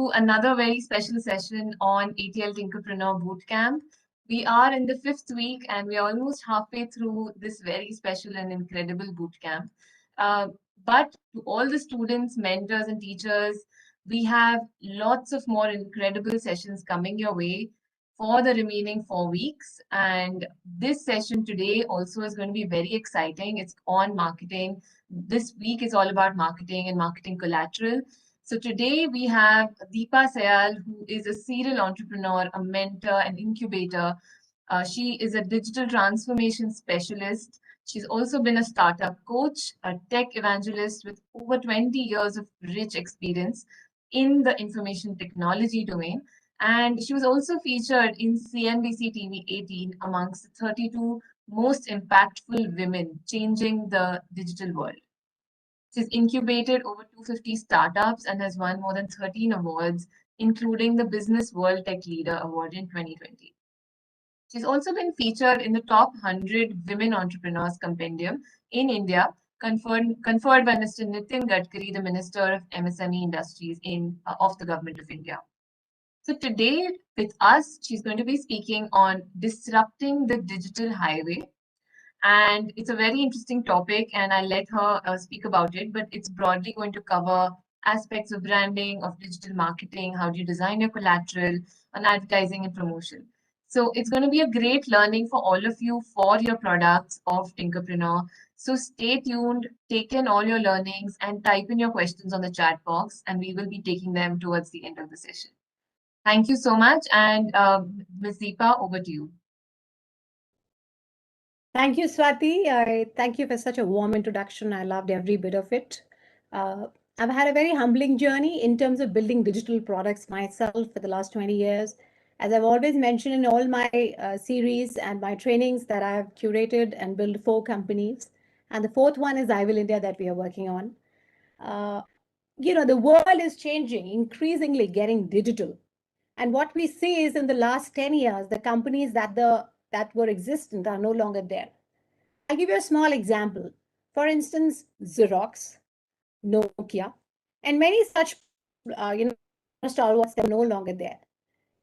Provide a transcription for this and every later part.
to another very special session on ATL Tinkerpreneur Bootcamp. We are in the 5th week and we are almost halfway through this very special and incredible bootcamp. But to all the students, mentors, and teachers, we have lots of more incredible sessions coming your way for the remaining 4 weeks. And this session today also is going to be very exciting. It's on marketing. This week is all about marketing and marketing collateral. So today we have Deepa Sayal, who is a serial entrepreneur, a mentor, an incubator. She is a digital transformation specialist. She's also been a startup coach, a tech evangelist with over 20 years of rich experience in the information technology domain. And she was also featured in CNBC TV 18 amongst the 32 most impactful women changing the digital world. She's incubated over 250 startups and has won more than 13 awards, including the Business World Tech Leader Award in 2020. She's also been featured in the top 100 Women Entrepreneurs Compendium in India, conferred by Mr. Nitin Gadkari, the Minister of MSME Industries of the Government of India. So today with us, she's going to be speaking on disrupting the digital highway. And it's a very interesting topic, and I'll let her speak about it, but it's broadly going to cover aspects of branding, of digital marketing, how do you design your collateral, on advertising and promotion. So it's going to be a great learning for all of you for your products of Tinkerpreneur. So stay tuned, take in all your learnings, and type in your questions on the chat box, and we will be taking them towards the end of the session. Thank you so much, and Ms. Deepa, over to you. Thank you, Swati. Thank you for such a warm introduction. I loved every bit of it. I've had a very humbling journey in terms of building digital products myself for the last 20 years. As I've always mentioned in all my series and my trainings that I have curated and built 4 companies. And the 4th one is I Will India that we are working on. The world is changing, increasingly getting digital. And what we see is in the last 10 years, the companies that were existent are no longer there. I'll give you a small example. For instance, Xerox, Nokia, and many such, stalwarts that are no longer there.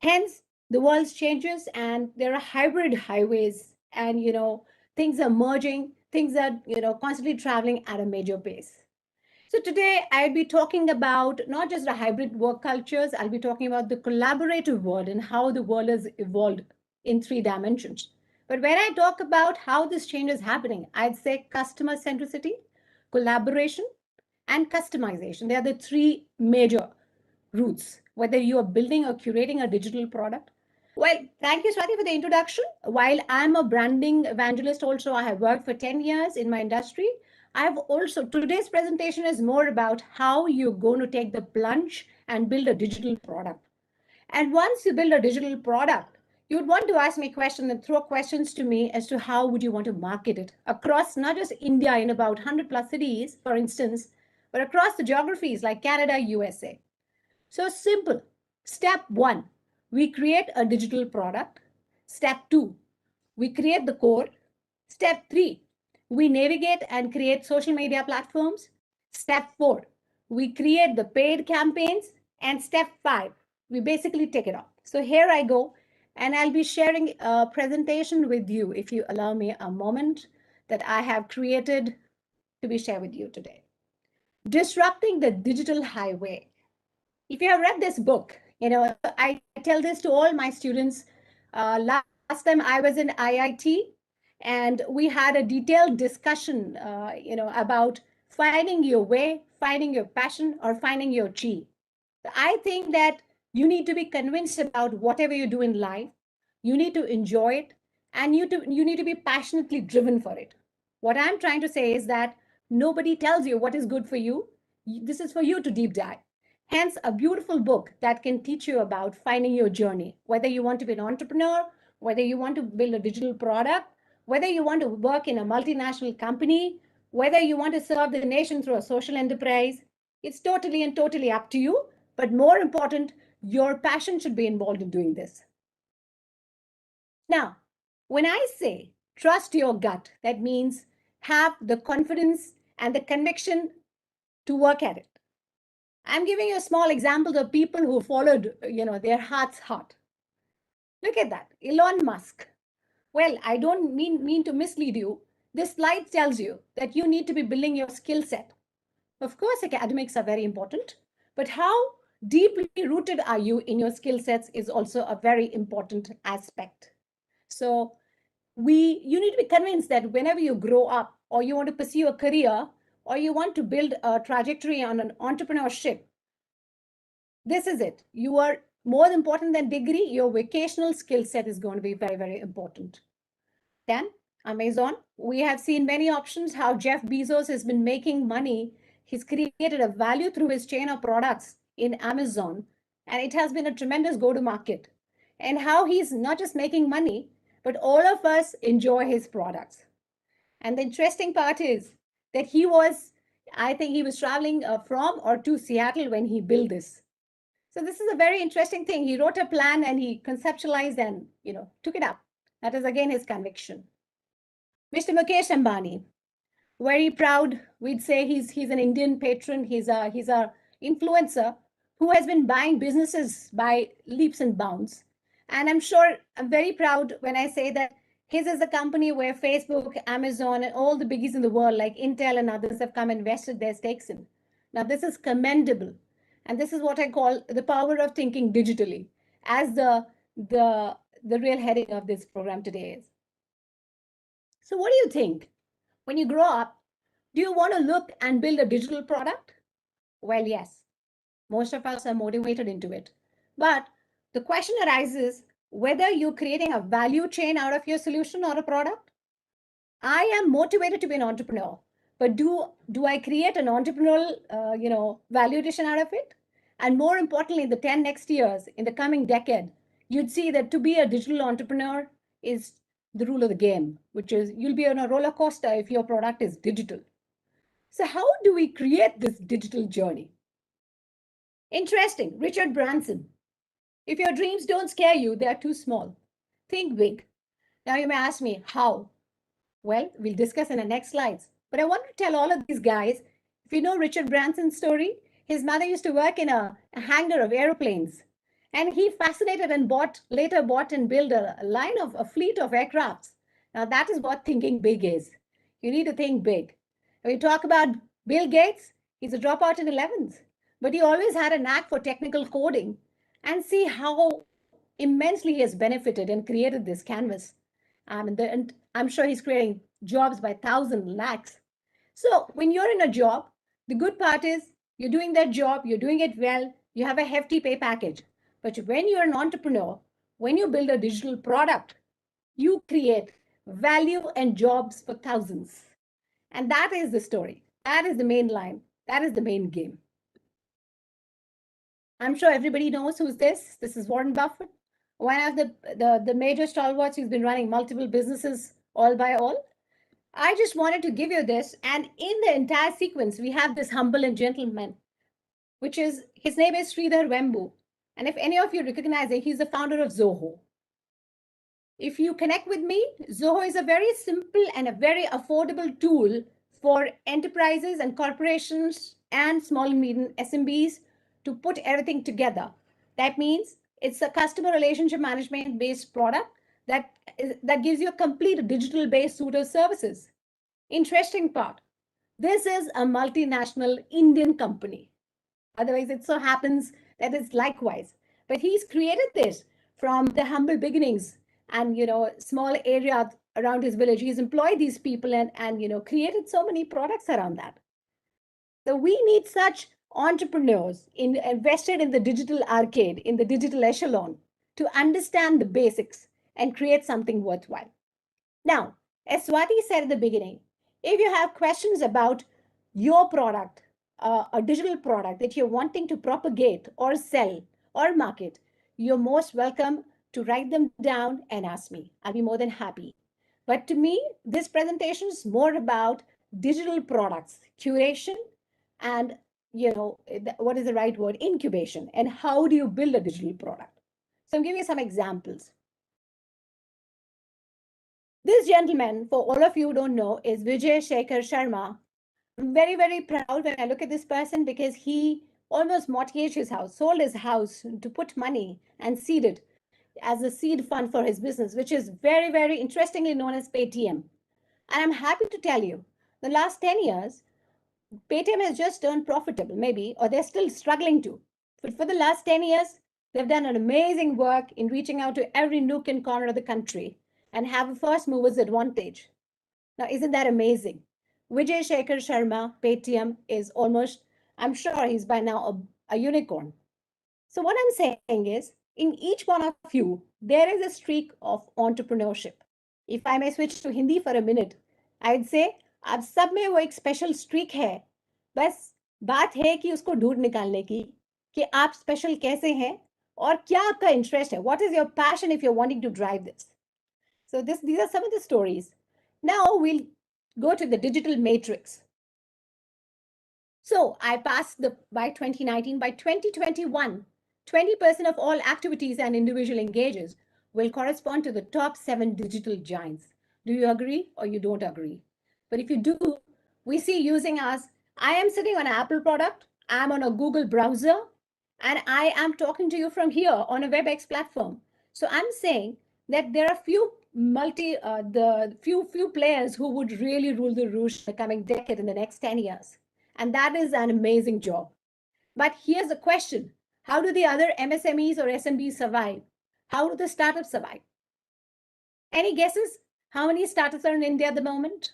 Hence, the world changes and there are hybrid highways and, things are merging, things are, constantly traveling at a major pace. So today I'll be talking about not just the hybrid work cultures, I'll be talking about the collaborative world and how the world has evolved in 3 dimensions. But when I talk about how this change is happening, I'd say customer centricity, collaboration, and customization. They are the 3 major routes, whether you are building or curating a digital product. Well, thank you, Swati, for the introduction. While I'm a branding evangelist also, I have worked for 10 years in my industry. Today's presentation is more about how you're going to take the plunge and build a digital product. And once you build a digital product, you'd want to ask me questions and throw questions to me as to how would you want to market it across not just India in about 100 plus cities, for instance, but across the geographies like Canada, USA. So simple. Step 1, we create a digital product. Step 2, we create the core. Step 3, we navigate and create social media platforms. Step 4, we create the paid campaigns. And step 5, we basically take it off. So here I go, and I'll be sharing a presentation with you, if you allow me a moment, that I have created to be shared with you today. Disrupting the digital highway. If you have read this book, I tell this to all my students. Last time I was in IIT, and we had a detailed discussion, about finding your way, finding your passion, or finding your chi. I think that you need to be convinced about whatever you do in life. You need to enjoy it, and you need to be passionately driven for it. What I'm trying to say is that nobody tells you what is good for you. This is for you to deep dive. Hence, a beautiful book that can teach you about finding your journey, whether you want to be an entrepreneur, whether you want to build a digital product, whether you want to work in a multinational company, whether you want to serve the nation through a social enterprise. It's totally up to you. But more important, your passion should be involved in doing this. Now, when I say trust your gut, that means have the confidence and the conviction to work at it. I'm giving you a small example of people who followed, their heart's heart. Look at that. Elon Musk. Well, I don't mean to mislead you. This slide tells you that you need to be building your skill set. Of course, academics are very important, but how deeply rooted are you in your skill sets is also a very important aspect. So you need to be convinced that whenever you grow up or you want to pursue a career or you want to build a trajectory on an entrepreneurship, this is it. You are more important than degree. Your vocational skill set is going to be very, very important. Then Amazon, we have seen many options how Jeff Bezos has been making money. He's created a value through his chain of products in Amazon, and it has been a tremendous go-to-market. And how he's not just making money, but all of us enjoy his products. And the interesting part is that I think he was traveling from or to Seattle when he built this. So this is a very interesting thing. He wrote a plan and he conceptualized and took it up. That is again his conviction. Mr. Mukesh Ambani, very proud. We'd say he's an Indian patron. He's a influencer who has been buying businesses by leaps and bounds. And I'm very proud when I say that his is a company where Facebook, Amazon, and all the biggies in the world like Intel and others have come and invested their stakes in. Now this is commendable, and this is what I call the power of thinking digitally, as the real heading of this program today is. So what do you think? When you grow up, do you want to look and build a digital product? Well, yes, most of us are motivated into it. But the question arises whether you're creating a value chain out of your solution or a product. I am motivated to be an entrepreneur, but do I create an entrepreneurial, value addition out of it? And more importantly, in the 10 next years, in the coming decade, you'd see that to be a digital entrepreneur is the rule of the game, which is you'll be on a roller coaster if your product is digital. So how do we create this digital journey? Interesting, Richard Branson. If your dreams don't scare you, they are too small. Think big. Now you may ask me, how? Well, we'll discuss in the next slides. But I want to tell all of these guys, if you know Richard Branson's story, his mother used to work in a hangar of airplanes. And he fascinated and later bought and built a fleet of aircrafts. Now that is what thinking big is. You need to think big. When we talk about Bill Gates, he's a dropout in 11th, but he always had a knack for technical coding, and see how immensely he has benefited and created this canvas. And I'm sure he's creating jobs by thousand lakhs. So when you're in a job, the good part is you're doing that job, you're doing it well, you have a hefty pay package. But when you're an entrepreneur, when you build a digital product, you create value and jobs for thousands. And that is the story. That is the main line. That is the main game. I'm sure everybody knows who's this. This is Warren Buffett, one of the major stalwarts who's been running multiple businesses all by all. I just wanted to give you this. And in the entire sequence, we have this humble and gentleman, his name is Sridhar Vembu. And if any of you recognize him, he's the founder of Zoho. If you connect with me, Zoho is a very simple and a very affordable tool for enterprises and corporations and small and medium SMBs to put everything together. That means it's a customer relationship management based product that gives you a complete digital based suite of services. Interesting part, this is a multinational Indian company. Otherwise, it so happens that it's likewise. But he's created this from the humble beginnings and small area around his village. He's employed these people and created so many products around that. So we need such entrepreneurs invested in the digital arcade, in the digital echelon, to understand the basics and create something worthwhile. Now, as Swati said at the beginning, if you have questions about your product, a digital product that you're wanting to propagate or sell or market, you're most welcome to write them down and ask me. I'll be more than happy. But to me, this presentation is more about digital products, curation, and what is the right word? Incubation. And how do you build a digital product? So I'm giving you some examples. This gentleman, for all of you who don't know, is Vijay Shekhar Sharma. I'm very, very proud when I look at this person because he almost mortgaged his house, sold his house to put money and seed it as a seed fund for his business, which is very, very interestingly known as Paytm. And I'm happy to tell you, the last 10 years, Paytm has just turned profitable, maybe, or they're still struggling to. But for the last 10 years, they've done an amazing work in reaching out to every nook and corner of the country and have a first mover's advantage. Now, isn't that amazing? Vijay Shekhar Sharma, Paytm, is almost, I'm sure he's by now a unicorn. So, what I'm saying is, in each one of you, there is a streak of entrepreneurship. If I may switch to Hindi for a minute, I'd say, आप सब में वो एक special streak है, बस बात है कि उसको ढूंढ निकालने की कि आप स्पेशल कैसे हैं और क्या आपका इंटरेस्ट है. What is your passion if you're wanting to drive this? So these are some of the stories. Now we'll go to the digital matrix. So I passed by 2019. By 2021, 20% of all activities and individual engages will correspond to the top 7 digital giants. Do you agree or you don't agree? But if you do, we see using us. I am sitting on an Apple product. I'm on a Google browser, and I am talking to you from here on a WebEx platform. So I'm saying that there are few players who would really rule the roost in the coming decade, in the next 10 years. And that is an amazing job. But here's the question: how do the other MSMEs or SMBs survive? How do the startups survive? Any guesses? How many startups are in India at the moment?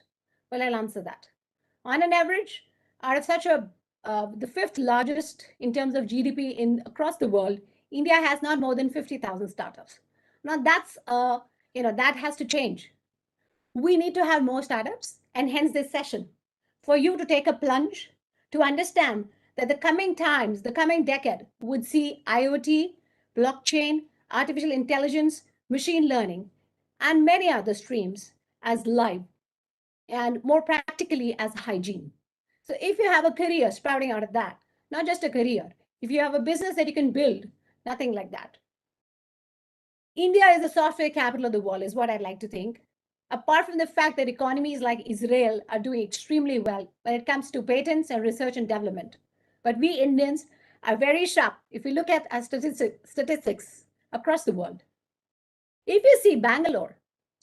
Well, I'll answer that. On an average, out of the fifth largest in terms of GDP across the world, India has not more than 50,000 startups. Now that has to change. We need to have more startups, and hence this session, for you to take a plunge to understand that the coming decade would see IoT, blockchain, artificial intelligence, machine learning, and many other streams as live, and more practically as hygiene. So if you have a career sprouting out of that, not just a career, if you have a business that you can build, nothing like that. India is the software capital of the world, is what I'd like to think. Apart from the fact that economies like Israel are doing extremely well when it comes to patents and research and development. But we Indians are very sharp if we look at our statistics across the world. If you see Bangalore,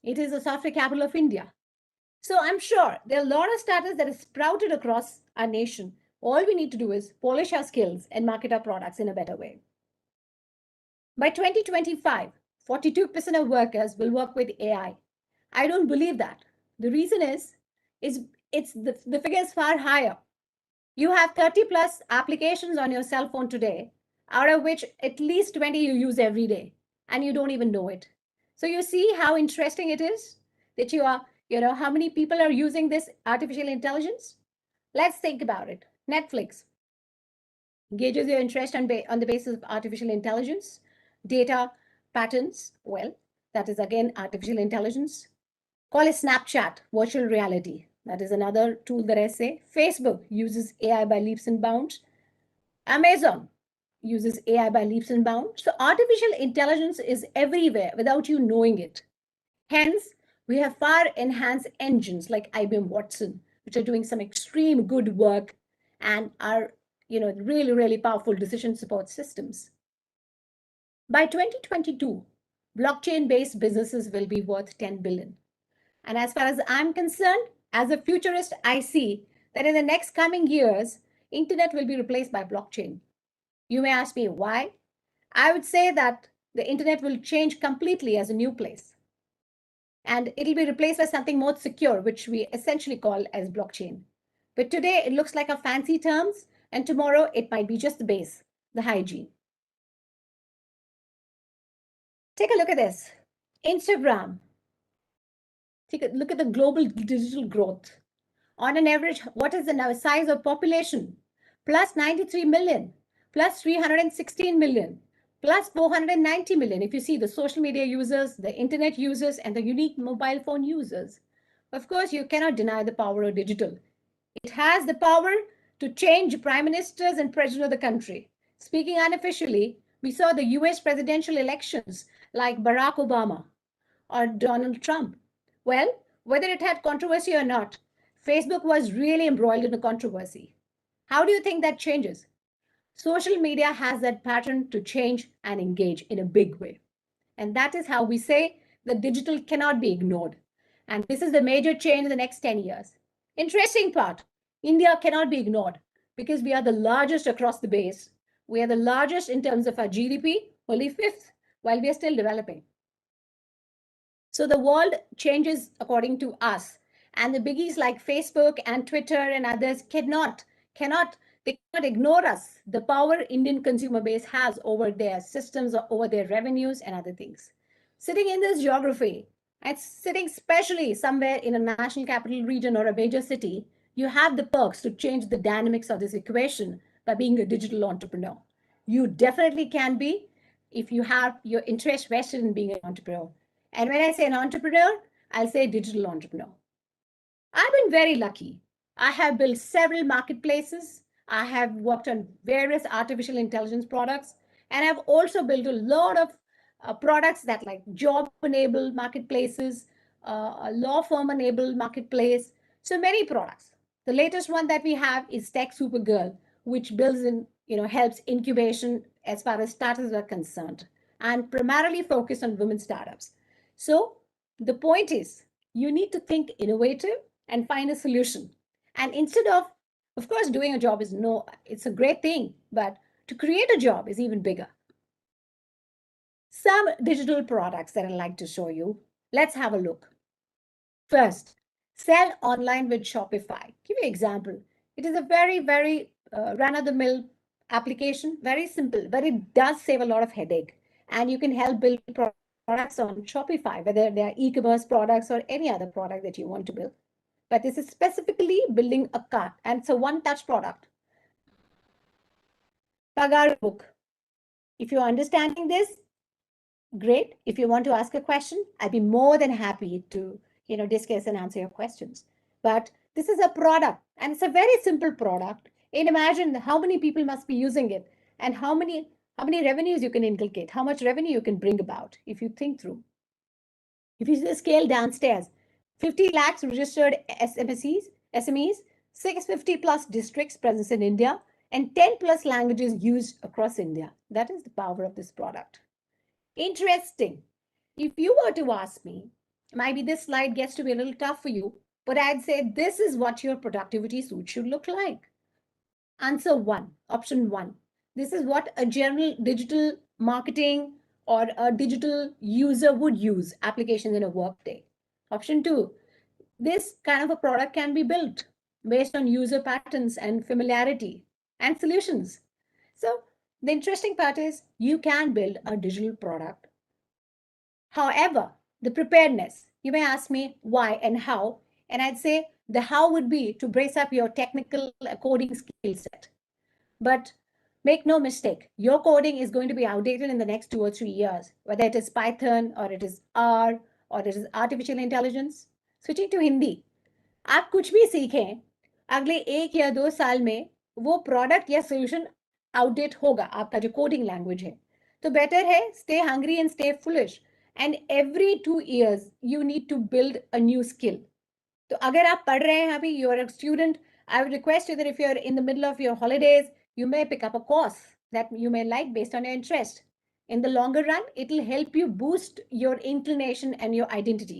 it is the software capital of India. So I'm sure there are a lot of startups that are sprouted across our nation. All we need to do is polish our skills and market our products in a better way. By 2025, 42% of workers will work with AI. I don't believe that. The reason is the figure is far higher. You have 30 plus applications on your cell phone today, out of which at least 20 you use every day, and you don't even know it. So you see how interesting it is that how many people are using this artificial intelligence? Let's think about it. Netflix gauges your interest on the basis of artificial intelligence, data patterns. Well, that is again artificial intelligence. Call it Snapchat, virtual reality. That is another tool that I say. Facebook uses AI by leaps and bounds. Amazon uses AI by leaps and bounds. So artificial intelligence is everywhere without you knowing it. Hence, we have far enhanced engines like IBM Watson, which are doing some extreme good work and are really, really powerful decision support systems. By 2022, blockchain-based businesses will be worth 10 billion. And as far as I'm concerned, as a futurist, I see that in the next coming years, internet will be replaced by blockchain. You may ask me why. I would say that the internet will change completely as a new place. And it'll be replaced by something more secure, which we essentially call as blockchain. But today it looks like a fancy terms, and tomorrow it might be just the base, the hygiene. Take a look at this. Instagram. Take a look at the global digital growth. On an average, what is the size of population? Plus 93 million, plus 316 million, plus 490 million. If you see the social media users, the internet users, and the unique mobile phone users. Of course, you cannot deny the power of digital. It has the power to change prime ministers and president of the country. Speaking unofficially, we saw the US presidential elections like Barack Obama or Donald Trump. Well, whether it had controversy or not, Facebook was really embroiled in a controversy. How do you think that changes? Social media has that pattern to change and engage in a big way. And that is how we say that digital cannot be ignored. And this is the major change in the next 10 years. Interesting part, India cannot be ignored because we are the largest across the base. We are the largest in terms of our GDP, only fifth, while we are still developing. So the world changes according to us. And the biggies like Facebook and Twitter and others they cannot ignore us, the power Indian consumer base has over their systems, or over their revenues and other things. Sitting in this geography, and sitting especially somewhere in a national capital region or a major city, you have the perks to change the dynamics of this equation by being a digital entrepreneur. You definitely can be if you have your interest vested in being an entrepreneur. And when I say an entrepreneur, I'll say digital entrepreneur. I've been very lucky. I have built several marketplaces. I have worked on various artificial intelligence products, and I've also built a lot of products that like job-enabled marketplaces, a law firm-enabled marketplace. So many products. The latest one that we have is Tech Supergirl, which builds in, helps incubation as far as startups are concerned, and primarily focused on women startups. So the point is, you need to think innovative and find a solution. And instead of course, doing a job it's a great thing, but to create a job is even bigger. Some digital products that I'd like to show you. Let's have a look. First, sell online with Shopify. Give you an example. It is a very, very run-of-the-mill application, very simple, but it does save a lot of headache. And you can help build products on Shopify, whether they're e-commerce products or any other product that you want to build. But this is specifically building a cart, and it's a one-touch product. Pagar book. If you're understanding this, great. If you want to ask a question, I'd be more than happy to discuss and answer your questions. But this is a product, and it's a very simple product. And imagine how many people must be using it, and how many revenues you can inculcate, how much revenue you can bring about if you think through. If you scale downstairs, 50 lakhs registered SMEs, 650 plus districts present in India, and 10 plus languages used across India. That is the power of this product. Interesting. If you were to ask me, maybe this slide gets to be a little tough for you, but I'd say this is what your productivity suite should look like. Answer one, option one. This is what a general digital marketing or a digital user would use applications in a workday. Option two, this kind of a product can be built based on user patterns and familiarity and solutions. So the interesting part is you can build a digital product. However, the preparedness, you may ask me why and how, and I'd say the how would be to brace up your technical coding skill set. But make no mistake, your coding is going to be outdated in the next 2 or 3 years, whether it is Python or it is R or it is artificial intelligence. Switching to Hindi, आप कुछ भी सीखें, अगले 1 या 2 साल में वो product या सोल्यूशन आउटडेट होगा, आपका जो कोडिंग लैंग्वेज है. तो बेटर है stay hungry and stay foolish, and every 2 years you need to build a new skill. तो अगर आप पढ़ रहे हैं अभी, you are a student, I would request you that if you are in the middle of your holidays, you may pick up a course that you may like based on your interest. In the longer run, it will help you boost your inclination and your identity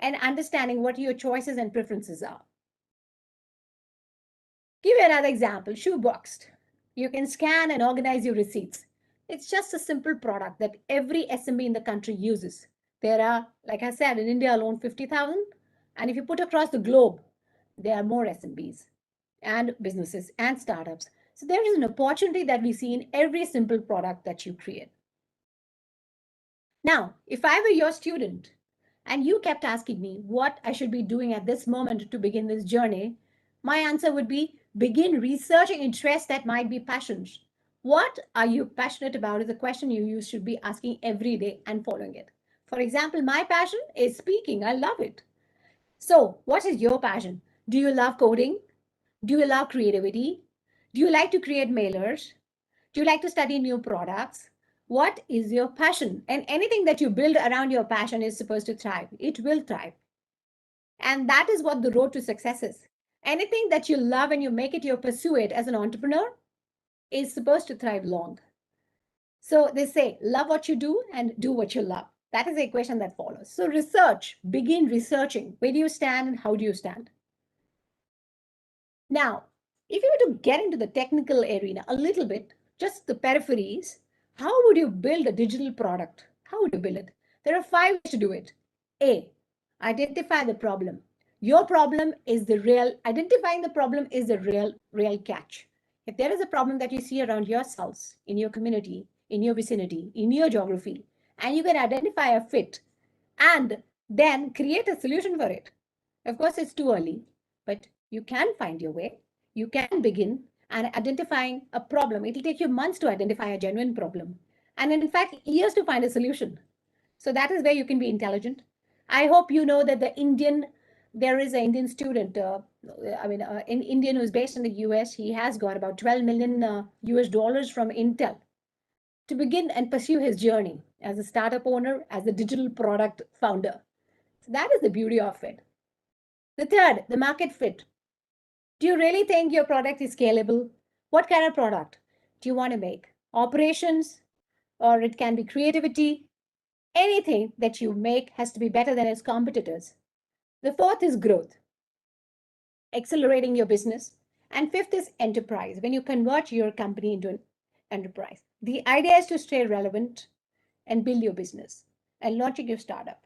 and understanding what your choices and preferences are. Give you another example, Shoeboxed. You can scan and organize your receipts. It's just a simple product that every SMB in the country uses. There are, like I said, in India alone, 50,000. And if you put across the globe, there are more SMBs and businesses and startups. So there is an opportunity that we see in every simple product that you create. Now, if I were your student and you kept asking me what I should be doing at this moment to begin this journey, my answer would be begin researching interests that might be passions. What are you passionate about is a question you should be asking every day and following it. For example, my passion is speaking. I love it. So what is your passion? Do you love coding? Do you love creativity? Do you like to create mailers? Do you like to study new products? What is your passion? And anything that you build around your passion is supposed to thrive. It will thrive. And that is what the road to success is. Anything that you love and you make it your pursuit as an entrepreneur, is supposed to thrive long. So they say, love what you do and do what you love. That is the equation that follows. So research, begin researching. Where do you stand and how do you stand? Now, if you were to get into the technical arena a little bit, just the peripheries, how would you build a digital product? How would you build it? There are 5 ways to do it. A, identify the problem. Your problem is the real, identifying the problem is the real catch. If there is a problem that you see around yourselves, in your community, in your vicinity, in your geography, and you can identify a fit and then create a solution for it. Of course, it's too early, but you can find your way. You can begin and identifying a problem. It'll take you months to identify a genuine problem, and in fact, years to find a solution. So that is where you can be intelligent. I hope you know that there is an Indian student, an Indian who's based in the US. He has got about 12 million US dollars from Intel to begin and pursue his journey as a startup owner, as a digital product founder. So that is the beauty of it. The third, the market fit. Do you really think your product is scalable? What kind of product do you want to make? Operations, or it can be creativity. Anything that you make has to be better than its competitors. The fourth is growth, accelerating your business. And fifth is enterprise, when you convert your company into an enterprise. The idea is to stay relevant and build your business and launching your startup.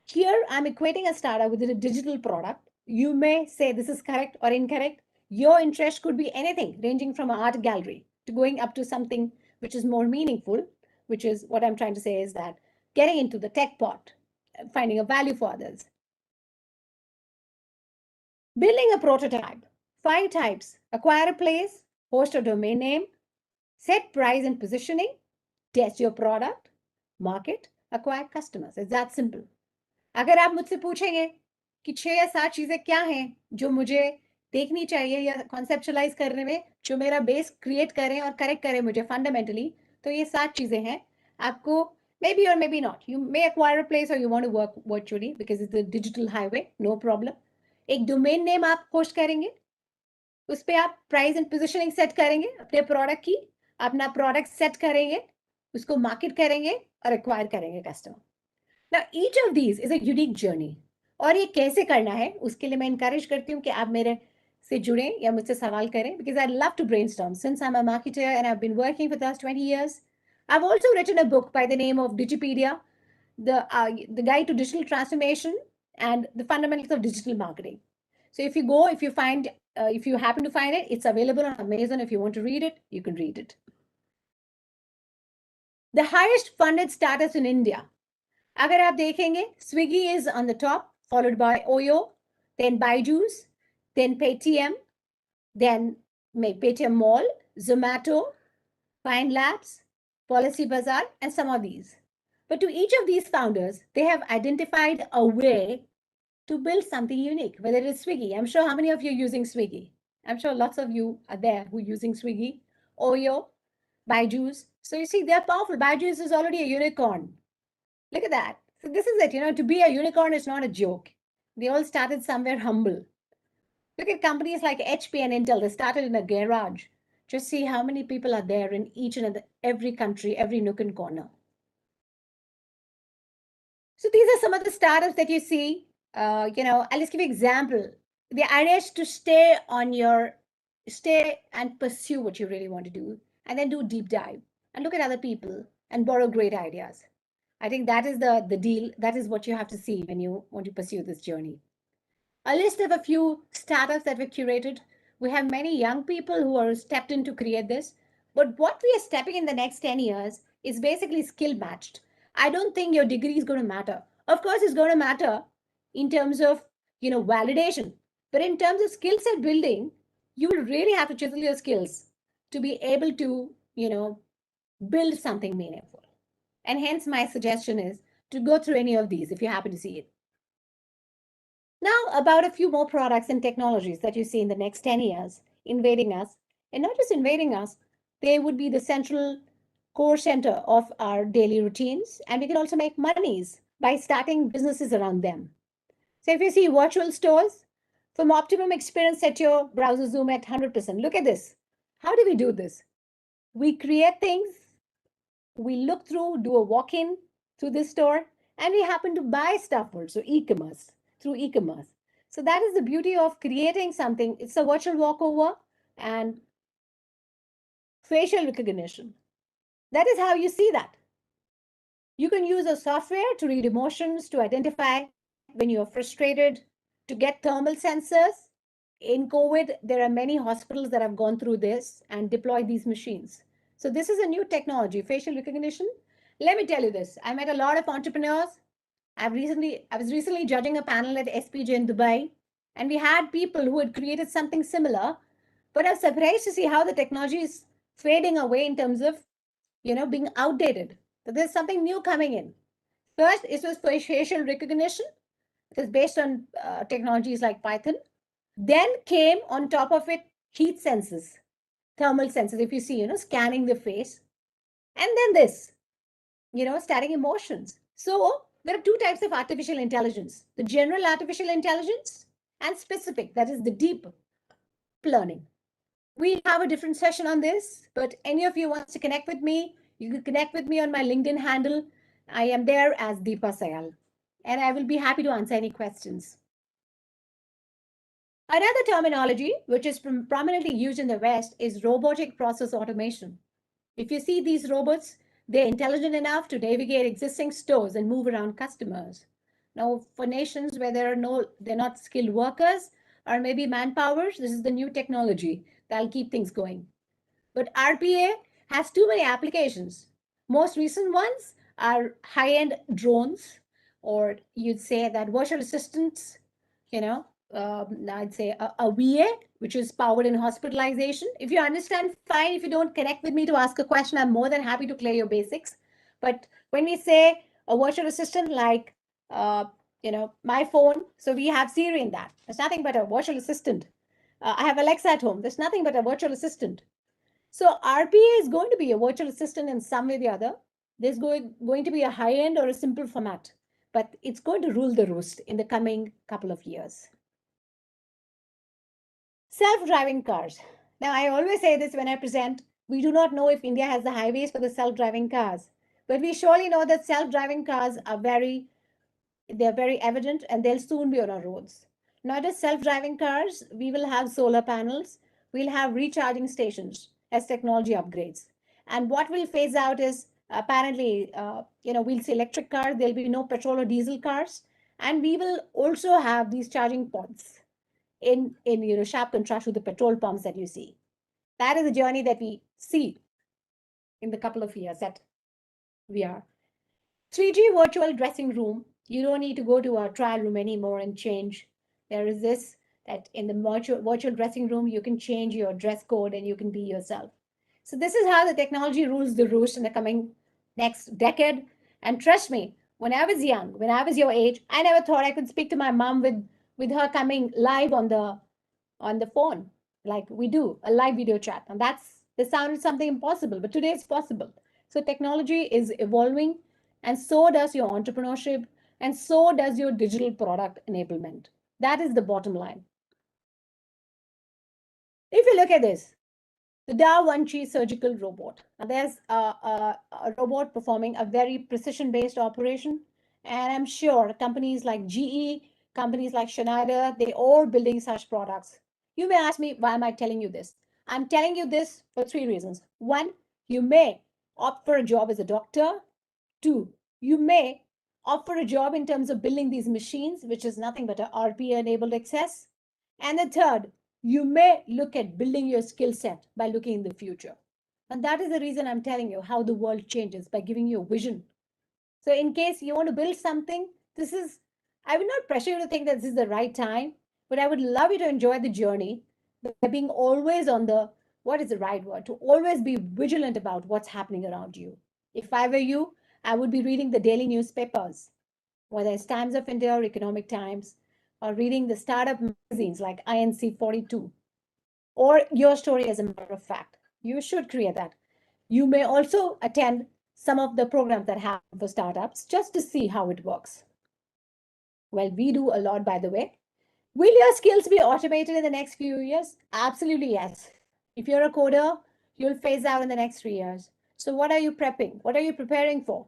Here, I'm equating a startup with a digital product. You may say this is correct or incorrect. Your interest could be anything, ranging from an art gallery to going up to something which is more meaningful, which is what I'm trying to say is that getting into the tech part, finding a value for others. Building a prototype. 5 types. Acquire a place, host a domain name, set price and positioning, test your product, market, acquire customers. It's that simple. अगर आप मुझसे पूछेंगे कि 6 या 7 चीजें क्या हैं जो मुझे देखनी चाहिए या कॉन्सेप्चुलाइज करने में जो मेरा बेस क्रिएट करें और करेक्ट करें मुझे फंडामेंटली, तो ये 7 चीजें हैं. आपको maybe or maybe not, you may acquire a place or you want to work virtually because it's a digital highway, no problem. एक डोमेन नेम आप होस्ट करेंगे, उस पर आप प्राइस एंड पोजिशनिंग सेट करेंगे अपने प्रोडक्ट की, अपना प्रोडक्ट सेट करेंगे, उसको मार्केट करेंगे और एक्वायर करेंगे customer. Now, each of these is a unique journey. और ये कैसे करना है उसके लिए मैं encourage करती हूँ कि आप मेरे से जुड़ें या मुझसे सवाल करें because I love to brainstorm. Since I'm a marketer and I've been working for the last 20 years, I've also written a book by the name of Digipedia, the Guide to Digital Transformation and the Fundamentals of Digital Marketing. So if you happen to find it, it's available on Amazon. If you want to read it, you can read it. The highest funded startups in India. अगर आप देखेंगे, Swiggy is on the top, followed by Oyo, then Byju's, then Paytm, then Paytm Mall, Zomato, Pine Labs, Policy Bazaar, and some of these. But to each of these founders, they have identified a way to build something unique, whether it is Swiggy. I'm sure how many of you are using Swiggy? I'm sure lots of you are there who are using Swiggy, Oyo, Byju's. So you see, they're powerful. Byju's is already a unicorn. Look at that. So this is it. To be a unicorn is not a joke. They all started somewhere humble. Look at companies like HP and Intel. They started in a garage. Just see how many people are there in each and every country, every nook and corner. So these are some of the startups that you see. I'll just give you an example. The idea is to stay and pursue what you really want to do, and then do deep dive and look at other people and borrow great ideas. I think that is the deal. That is what you have to see when you want to pursue this journey. A list of a few startups that were curated. We have many young people who are stepped in to create this. But what we are stepping in the next 10 years is basically skill matched. I don't think your degree is going to matter. Of course, it's going to matter in terms of, validation. But in terms of skill set building, you will really have to chisel your skills to be able to, build something meaningful. And hence my suggestion is to go through any of these if you happen to see it. Now, about a few more products and technologies that you see in the next 10 years invading us, and not just invading us, they would be the central core center of our daily routines, and we can also make monies by starting businesses around them. So if you see virtual stores, from optimum experience, set your browser zoom at 100%. Look at this. How do we do this? We create things, we look through, do a walk-in to this store, and we happen to buy stuff also, e-commerce, through e-commerce. So that is the beauty of creating something. It's a virtual walkover and facial recognition. That is how you see that. You can use a software to read emotions, to identify when you're frustrated, to get thermal sensors. In COVID, there are many hospitals that have gone through this and deployed these machines. So this is a new technology, facial recognition. Let me tell you this. I met a lot of entrepreneurs. I was recently judging a panel at SPJ in Dubai, and we had people who had created something similar, but I was surprised to see how the technology is fading away in terms of, being outdated. So there's something new coming in. First, it was for facial recognition. It is based on technologies like Python. Then came on top of it heat sensors, thermal sensors. If you see, scanning the face, and then this, studying emotions. So there are two types of artificial intelligence: the general artificial intelligence and specific, that is the deep learning. We have a different session on this, but any of you wants to connect with me, you can connect with me on my LinkedIn handle. I am there as Deepa Sayal, and I will be happy to answer any questions. Another terminology which is prominently used in the West is robotic process automation. If you see these robots, they're intelligent enough to navigate existing stores and move around customers. Now, for nations where they're not skilled workers or maybe manpowers, this is the new technology that'll keep things going. But RPA has too many applications. Most recent ones are high-end drones, or you'd say that virtual assistants, you know, I'd say a VA, which is powered in hospitalization. If you understand, fine. If you don't connect with me to ask a question, I'm more than happy to clear your basics. But when we say a virtual assistant like, my phone, so we have Siri in that. There's nothing but a virtual assistant. I have Alexa at home. There's nothing but a virtual assistant. So RPA is going to be a virtual assistant in some way or the other. There's going to be a high end or a simple format, but it's going to rule the roost in the coming couple of years. Self-driving cars. Now, I always say this when I present, we do not know if India has the highways for the self-driving cars, but we surely know that self-driving cars they're very evident and they'll soon be on our roads. Not just self-driving cars, we will have solar panels, we'll have recharging stations as technology upgrades. And what will phase out is apparently, we'll see electric cars, there'll be no petrol or diesel cars, and we will also have these charging points in sharp contrast to the petrol pumps that you see. That is a journey that we see in the couple of years that we are. 3G virtual dressing room. You don't need to go to a trial room anymore and change. There is this that in the virtual dressing room, you can change your dress code and you can be yourself. So this is how the technology rules the roost in the coming next decade. And trust me, when I was young, when I was your age, I never thought I could speak to my mom with her coming live on the phone, like we do, a live video chat. And this sounded something impossible, but today it's possible. So technology is evolving, and so does your entrepreneurship, and so does your digital product enablement. That is the bottom line. If you look at this, the Da Vinci surgical robot. Now there's a robot performing a very precision-based operation, and I'm sure companies like GE, companies like Schneider, they all building such products. You may ask me, why am I telling you this? I'm telling you this for three reasons. One, you may opt for a job as a doctor. Two, you may opt for a job in terms of building these machines, which is nothing but a RPA-enabled access. And the third, you may look at building your skill set by looking in the future. And that is the reason I'm telling you how the world changes, by giving you a vision. So in case you want to build something, I would not pressure you to think that this is the right time, but I would love you to enjoy the journey by being always what is the right word, to always be vigilant about what's happening around you. If I were you, I would be reading the daily newspapers, whether it's Times of India or Economic Times, or reading the startup magazines like INC 42, or Your Story, as a matter of fact. You should create that. You may also attend some of the programs that happen for startups just to see how it works. Well, we do a lot, by the way. Will your skills be automated in the next few years? Absolutely, yes. If you're a coder, you'll phase out in the next 3 years. So what are you prepping? What are you preparing for?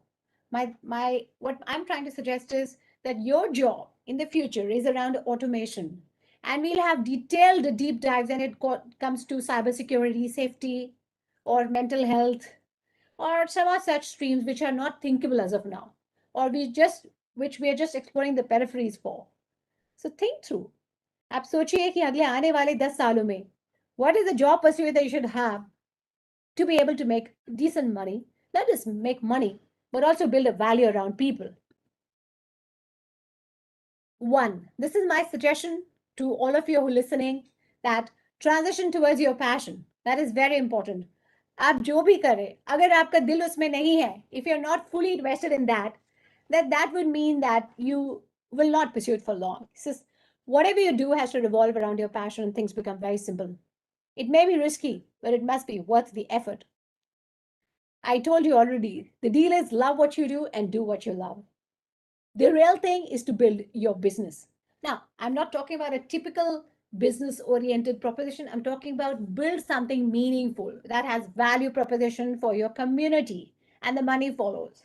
What I'm trying to suggest is that your job in the future is around automation. And we'll have detailed deep dives when it comes to cybersecurity, safety, or mental health, or some of such streams which are not thinkable as of now, or which we are just exploring the peripheries for. So think through. आप सोचिए कि अगले आने वाले 10 सालों में what is the job pursuit that you should have to be able to make decent money, not just make money, but also build a value around people. One, this is my suggestion to all of you who are listening, that transition towards your passion. That is very important. आप जो भी करें, अगर आपका दिल उसमें नहीं है, if you're not fully invested in that, that would mean that you will not pursue it for long. So whatever you do has to revolve around your passion, and things become very simple. It may be risky, but it must be worth the effort. I told you already, the deal is love what you do and do what you love. The real thing is to build your business. Now, I'm not talking about a typical business oriented proposition. I'm talking about build something meaningful that has value proposition for your community, and the money follows.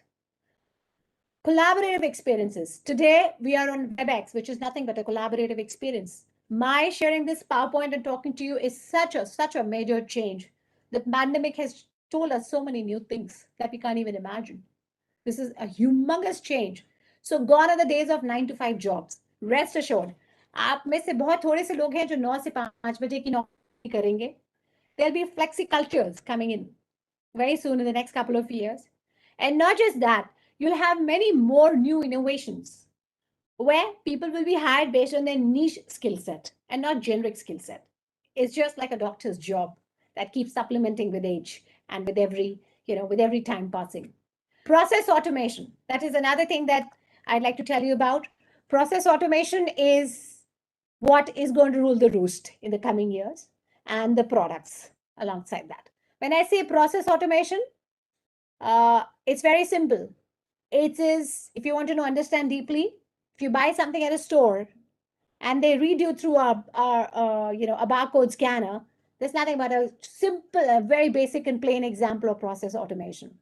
Collaborative experiences. Today, we are on WebEx, which is nothing but a collaborative experience. My sharing this PowerPoint and talking to you is such a major change. The pandemic has told us so many new things that we can't even imagine. This is a humongous change. So gone are the days of 9 to 5 jobs. Rest assured, आप में से बहुत थोड़े से लोग हैं जो 9 से 5 बजे की नौकरी करेंगे. There'll be flexi cultures coming in very soon in the next couple of years. And not just that, you'll have many more new innovations where people will be hired based on their niche skill set and not generic skill set. It's just like a doctor's job that keeps supplementing with age and with every time passing. Process automation. That is another thing that I'd like to tell you about. Process automation is what is going to rule the roost in the coming years, and the products alongside that. When I say process automation, it's very simple. It is, if you want to understand deeply, if you buy something at a store and they read you through a barcode scanner, there's nothing but a simple, a very basic and plain example of process automation.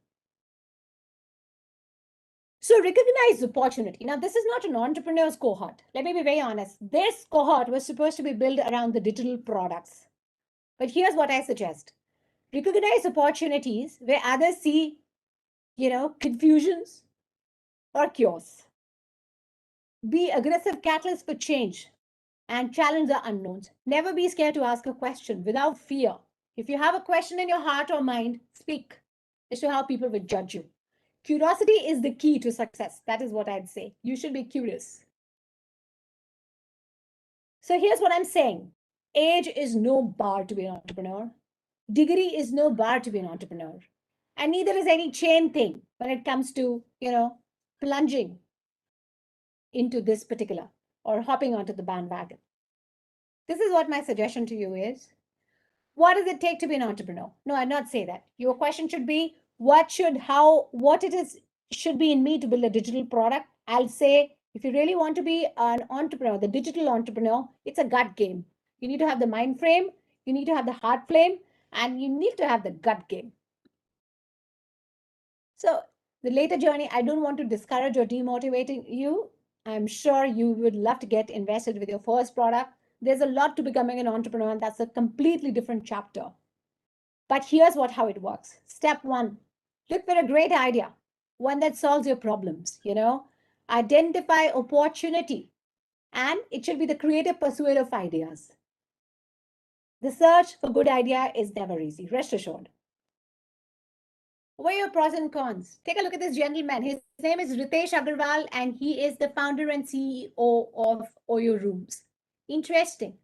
So recognize opportunity. Now, this is not an entrepreneur's cohort. Let me be very honest. This cohort was supposed to be built around the digital products. But here's what I suggest. Recognize opportunities where others see, confusions or cures. Be aggressive catalyst for change and challenge the unknowns. Never be scared to ask a question without fear. If you have a question in your heart or mind, speak as to how people will judge you. Curiosity is the key to success. That is what I'd say. You should be curious. So here's what I'm saying. Age is no bar to be an entrepreneur. Degree is no bar to be an entrepreneur. And neither is any chain thing when it comes to, plunging into this particular or hopping onto the bandwagon. This is what my suggestion to you is. What does it take to be an entrepreneur? No, I'd not say that. Your question should be, what it is should be in me to build a digital product. I'll say, if you really want to be an entrepreneur, the digital entrepreneur, it's a gut game. You need to have the mind frame, you need to have the heart flame, and you need to have the gut game. So the later journey, I don't want to discourage or demotivate you. I'm sure you would love to get invested with your first product. There's a lot to becoming an entrepreneur, and that's a completely different chapter. But here's how it works. Step 1, look for a great idea, one that solves your problems, Identify opportunity, and it should be the creative pursuit of ideas. The search for good idea is never easy, rest assured. What are your pros and cons? Take a look at this gentleman. His name is Ritesh Agarwal, and he is the founder and CEO of Oyo Rooms. Interesting.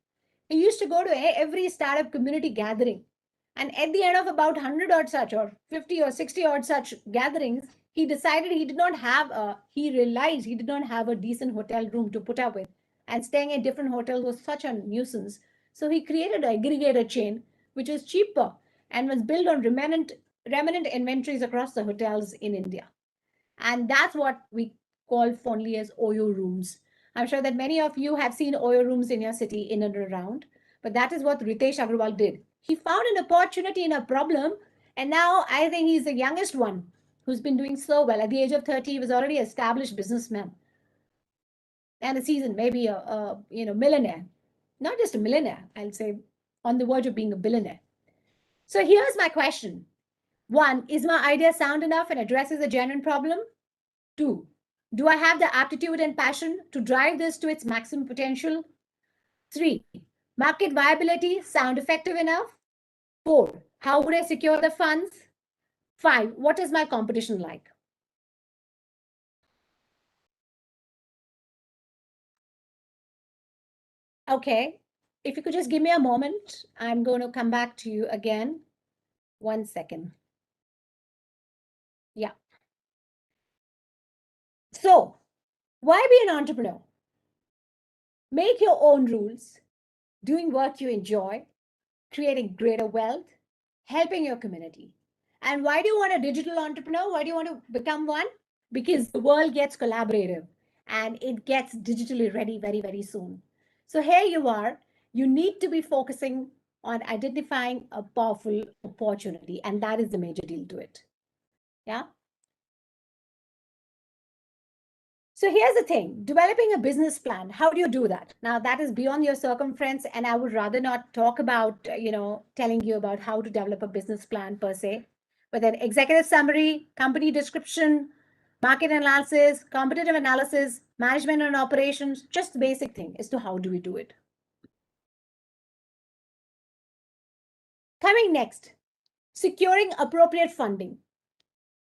He used to go to every startup community gathering. And at the end of about 100 odd such, or 50 or 60 odd such gatherings, he decided he realized he did not have a decent hotel room to put up with. And staying at different hotels was such a nuisance. So he created an aggregator chain, which was cheaper and was built on remnant inventories across the hotels in India. And that's what we call fondly as Oyo Rooms. I'm sure that many of you have seen Oyo Rooms in your city in and around, but that is what Ritesh Agarwal did. He found an opportunity in a problem, and now I think he's the youngest one who's been doing so well. At the age of 30, he was already an established businessman and a seasoned, maybe a millionaire. Not just a millionaire, I'll say on the verge of being a billionaire. So here's my question. 1, is my idea sound enough and addresses a genuine problem? 2, do I have the aptitude and passion to drive this to its maximum potential? 3, market viability, sound effective enough? 4, how would I secure the funds? 5, what is my competition like? Okay, if you could just give me a moment, I'm going to come back to you again. 1 second. Yeah. So, why be an entrepreneur? Make your own rules, doing what you enjoy, creating greater wealth, helping your community. And why do you want a digital entrepreneur? Why do you want to become one? Because the world gets collaborative and it gets digitally ready very, very soon. So here you are. You need to be focusing on identifying a powerful opportunity, and that is the major deal to it. Yeah. So here's the thing, developing a business plan, how do you do that? Now that is beyond your circumference, and I would rather not talk about, telling you about how to develop a business plan per se, but then executive summary, company description, market analysis, competitive analysis, management and operations, just the basic thing as to how do we do it. Coming next, securing appropriate funding.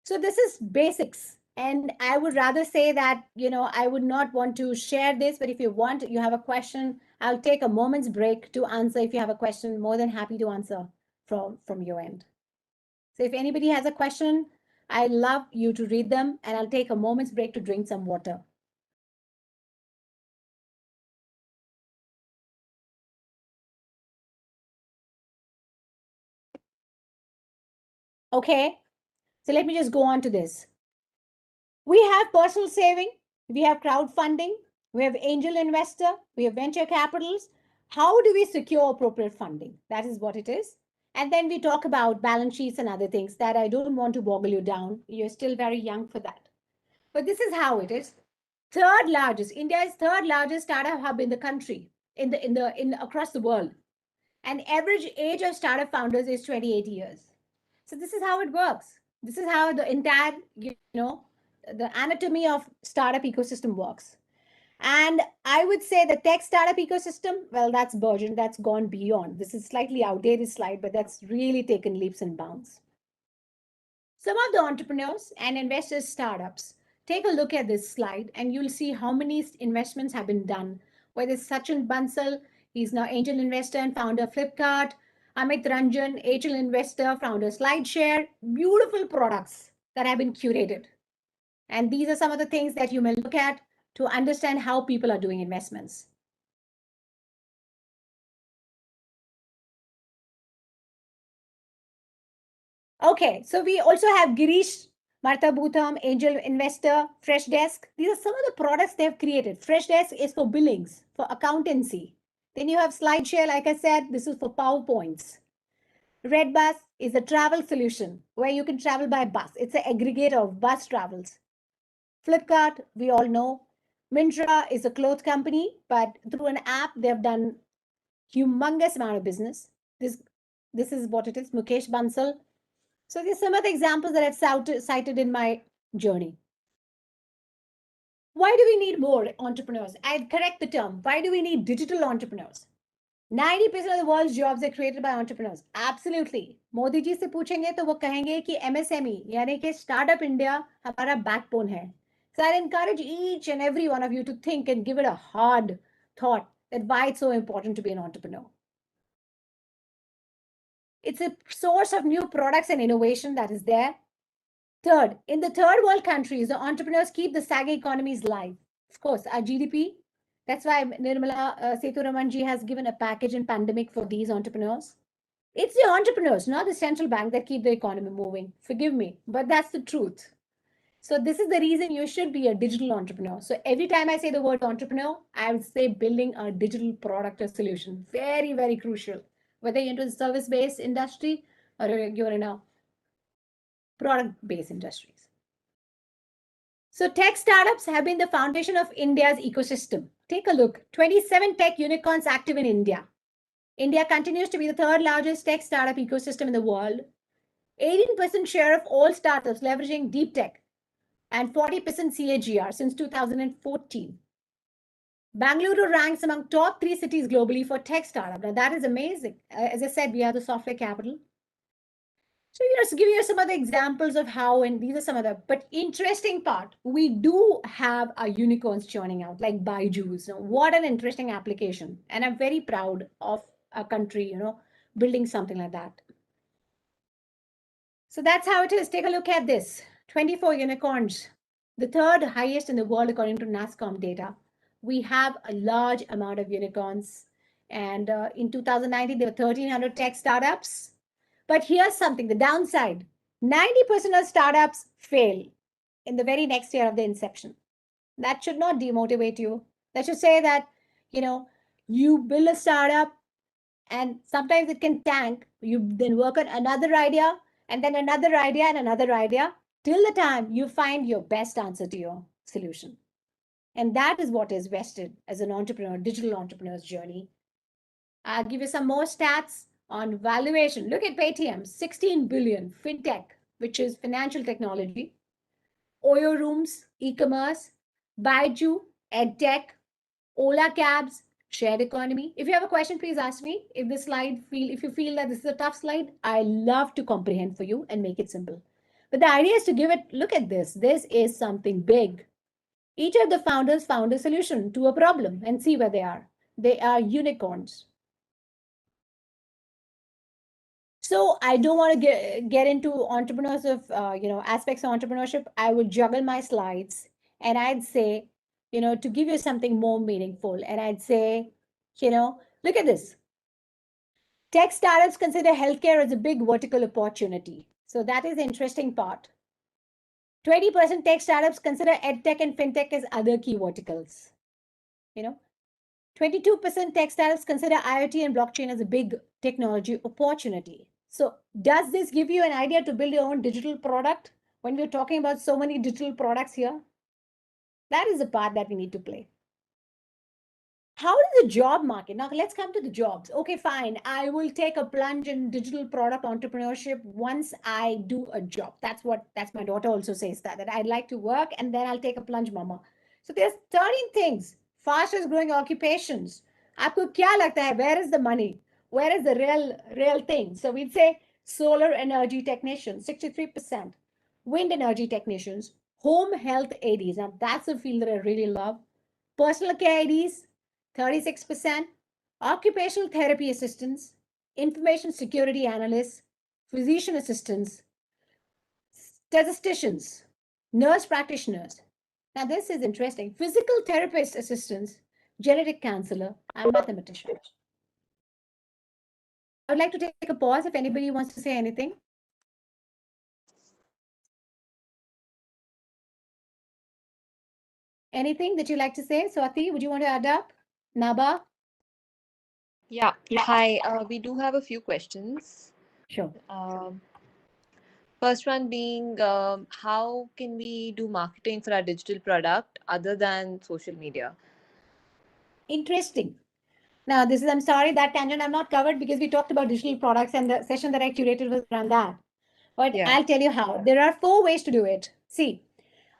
So this is basics. And I would rather say that, I would not want to share this, but if you want, you have a question, I'll take a moment's break to answer. If you have a question, more than happy to answer from your end. So if anybody has a question, I love you to read them, and I'll take a moment's break to drink some water. Okay, so let me just go on to this. We have personal saving, we have crowdfunding, we have angel investor, we have venture capitals. How do we secure appropriate funding? That is what it is. And then we talk about balance sheets and other things that I don't want to boggle you down. You're still very young for that. But this is how it is. Third largest, India is third largest startup hub in the country, in across the world. And average age of startup founders is 28 years. So this is how it works. This is how the entire, the anatomy of startup ecosystem works. And I would say the tech startup ecosystem, well, that's burgeoned, that's gone beyond. This is slightly outdated slide, but that's really taken leaps and bounds. Some of the entrepreneurs and investors startups, take a look at this slide and you'll see how many investments have been done. Whether it's Sachin Bansal, he's now angel investor and founder of Flipkart. Amit Ranjan, angel investor, founder SlideShare. Beautiful products that have been curated. And these are some of the things that you may look at to understand how people are doing investments. Okay, so we also have Girish Marthabhutam, angel investor, Freshdesk. These are some of the products they've created. Freshdesk is for billings, for accountancy. Then you have SlideShare, like I said, this is for PowerPoints. Redbus is a travel solution where you can travel by bus. It's an aggregator of bus travels. Flipkart, we all know. Myntra is a clothes company, but through an app, they've done humongous amount of business. This is what it is, Mukesh Bansal. So these are some of the examples that I've cited in my journey. Why do we need more entrepreneurs? I'd correct the term. Why do we need digital entrepreneurs? 90% of the world's jobs are created by entrepreneurs. Absolutely. Modi ji से पूछेंगे तो वो कहेंगे कि MSME यानी कि startup India हमारा backbone है. So I encourage each and every one of you to think and give it a hard thought that why it's so important to be an entrepreneur. It's a source of new products and innovation that is there. Third, in the third world countries, the entrepreneurs keep the sagging economies live. Of course, our GDP, that's why Nirmala Sethuramanji has given a package in pandemic for these entrepreneurs. It's the entrepreneurs, not the central bank, that keep the economy moving. Forgive me, but that's the truth. So this is the reason you should be a digital entrepreneur. So every time I say the word entrepreneur, I would say building a digital product or solution. Very, very crucial. whether you're into the service-based industry or you're in a product-based industries. So tech startups have been the foundation of India's ecosystem. Take a look, 27 tech unicorns active in India. India continues to be the third largest tech startup ecosystem in the world. 18% share of all startups leveraging deep tech and 40% CAGR since 2014. Bangalore ranks among top 3 cities globally for tech startup. Now that is amazing. As I said, we are the software capital. So just giving you some other examples of how, and these are some other, but interesting part, we do have our unicorns churning out, like Byju's. What an interesting application. And I'm very proud of a country, building something like that. So that's how it is. Take a look at this. 24 unicorns, the third highest in the world according to NASSCOM data. We have a large amount of unicorns. And in 2019, there were 1,300 tech startups. But here's something, the downside. 90% of startups fail in the very next year of the inception. That should not demotivate you. That should say that, you build a startup and sometimes it can tank. You then work on another idea and then another idea and another idea till the time you find your best answer to your solution. And that is what is vested as an entrepreneur, digital entrepreneur's journey. I'll give you some more stats on valuation. Look at Paytm, 16 billion, fintech, which is financial technology, Oyo Rooms, e-commerce, Baiju, EdTech, Ola Cabs, shared economy. If you have a question, please ask me. If you feel that this is a tough slide, I love to comprehend for you and make it simple. But the idea is to look at this. This is something big. Each of the founders found a solution to a problem and see where they are. They are unicorns. So I don't want to get into entrepreneurs of, aspects of entrepreneurship. I would juggle my slides and I'd say, to give you something more meaningful. And I'd say, look at this. Tech startups consider healthcare as a big vertical opportunity. So that is the interesting part. 20% tech startups consider edtech and fintech as other key verticals. 22% tech startups consider IoT and blockchain as a big technology opportunity. So does this give you an idea to build your own digital product when we're talking about so many digital products here? That is the part that we need to play. How is the job market? Now let's come to the jobs. Okay, fine. I will take a plunge in digital product entrepreneurship once I do a job. That's my daughter also says that I'd like to work and then I'll take a plunge, mama. So there's 13 things, fastest growing occupations. Aapko kya lagta hai? Where is the money? Where is the real thing? So we'd say solar energy technicians, 63%, wind energy technicians, home health ADs. Now that's a field that I really love. Personal care ADs, 36%, occupational therapy assistants, information security analysts, physician assistants, statisticians, nurse practitioners. Now, this is interesting. Physical therapist assistants, genetic counselor, and mathematicians. I would like to take a pause if anybody wants to say anything. Anything that you'd like to say? Swati, would you want to add up? Naba? Yeah. Hi. We do have a few questions. Sure. First one being, how can we do marketing for our digital product other than social media? Interesting. Now, I'm sorry, that tangent I've not covered because we talked about digital products and the session that I curated was around that. But Yeah. I'll tell you how. There are 4 ways to do it. See,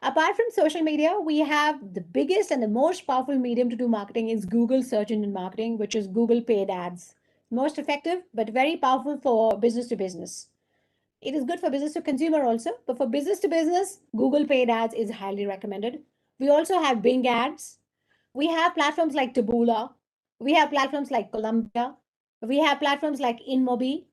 apart from social media, we have the biggest and the most powerful medium to do marketing is Google search engine marketing, which is Google paid ads. Most effective, but very powerful for business to business. It is good for business to consumer also, but for business to business, Google paid ads is highly recommended. We also have Bing ads. We have platforms like Taboola. We have platforms like Columbia. We have platforms like InMobi.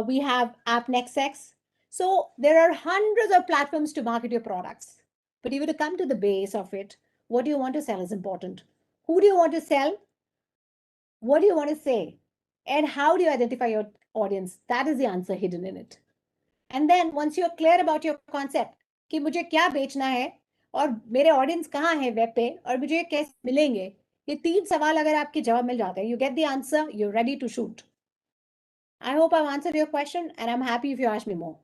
We have AppNextX. So there are hundreds of platforms to market your products. But if you to come to the base of it, what do you want to sell is important. Who do you want to sell? What do you want to say? And how do you identify your audience? That is the answer hidden in it. And then once you're clear about your concept, कि मुझे क्या बेचना है और मेरे audience कहाँ है web पे और मुझे कैसे मिलेंगे, ये 3 सवाल अगर आपके जवाब मिल जाते हैं, you get the answer, you're ready to shoot. I hope I've answered your question, and I'm happy if you ask me more.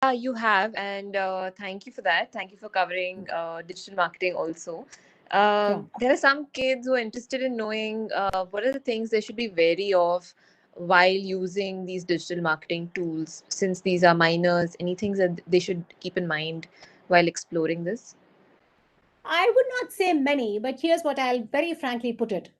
Yeah, you have, and thank you for that. Thank you for covering digital marketing also. Sure. There are some kids who are interested in knowing what are the things they should be wary of while using these digital marketing tools, since these are minors. Any things that they should keep in mind while exploring this? I would not say many, but here's what I'll very frankly put it.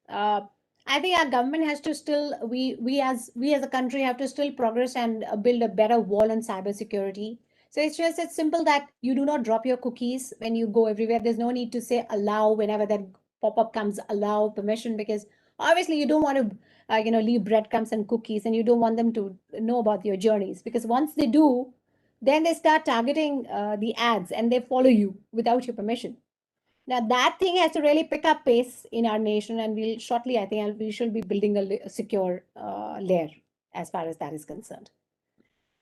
I think our government has to still we as a country have to still progress and build a better wall on cybersecurity. So it's simple that you do not drop your cookies when you go everywhere. There's no need to say allow whenever that pop-up comes, allow permission, because obviously you don't want to leave breadcrumbs and cookies, and you don't want them to know about your journeys, because once they do, then they start targeting the ads and they follow you without your permission. Now that thing has to really pick up pace in our nation, and we'll shortly, I think, we should be building a secure layer as far as that is concerned.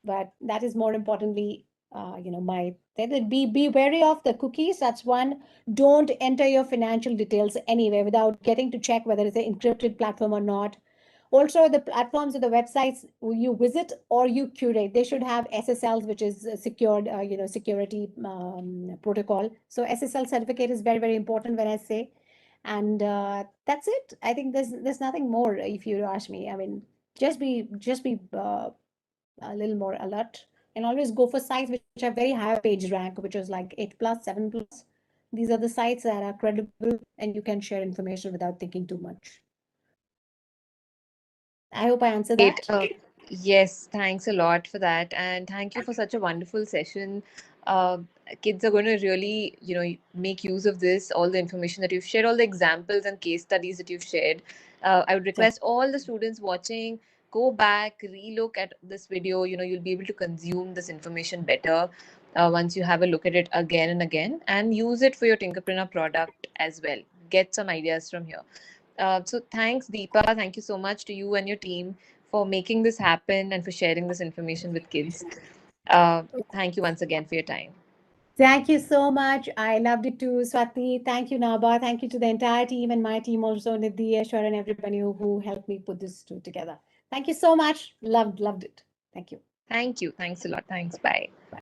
But that is more importantly, my be wary of the cookies. That's one. Don't enter your financial details anywhere without getting to check whether it's an encrypted platform or not. Also, the platforms or the websites you visit or you curate, they should have SSLs, which is a secured, security protocol. So SSL certificate is very, very important when I say. And that's it. I think there's nothing more if you ask me. I mean, just be a little more alert, and always go for sites which have very high page rank, which is like 8 plus, 7 plus. These are the sites that are credible and you can share information without thinking too much. I hope I answered Great. that. Yes, thanks a lot for that, and thank you for such a wonderful session. Uh, Kids are going to really, make use of this, all the information that you've shared, all the examples and case studies that you've shared. I would Sure. request all the students watching, go back, relook at this video. You'll be able to consume this information better once you have a look at it again and again, and use it for your Tinkerpreneur product as well. Get some ideas from here. So thanks, Deepa. Thank you so much to you and your team for making this happen and for sharing this information with kids. Thank you once again for your time. Thank you so much. I loved it too, Swati. Thank you, Naba. Thank you to the entire team and my team also, Nidhi, Ashwar, and everybody who helped me put this together. Thank you so much. Loved it. Thank you. Thank you. Thanks a lot. Thanks. Bye. Bye.